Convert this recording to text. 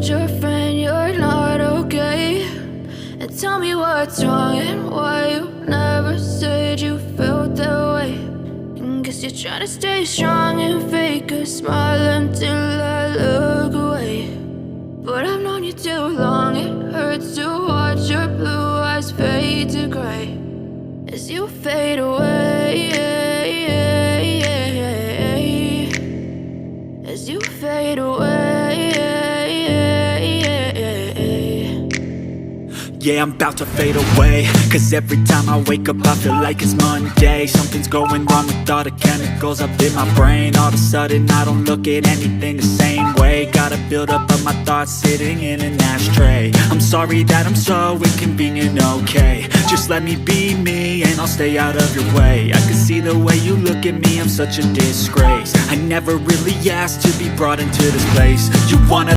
told your friend you're not okay, and tell me what's wrong and why you never said you felt that way. And guess you're trying to stay strong and fake a smile until I look away. But I've known you too long, it hurts to watch your blue eyes fade to gray as you fade away, as you fade away. Yeah, I'm about to fade away, cause every time I wake up I feel like it's Monday. Something's going wrong with all the chemicals up in my brain. All of a sudden I don't look at anything the same way. Gotta build up of my thoughts sitting in an ashtray. I'm sorry that I'm so inconvenient, okay. Just let me be me and I'll stay out of your way. I can see the way you look at me, I'm such a disgrace. I never really asked to be brought into this place. You wanna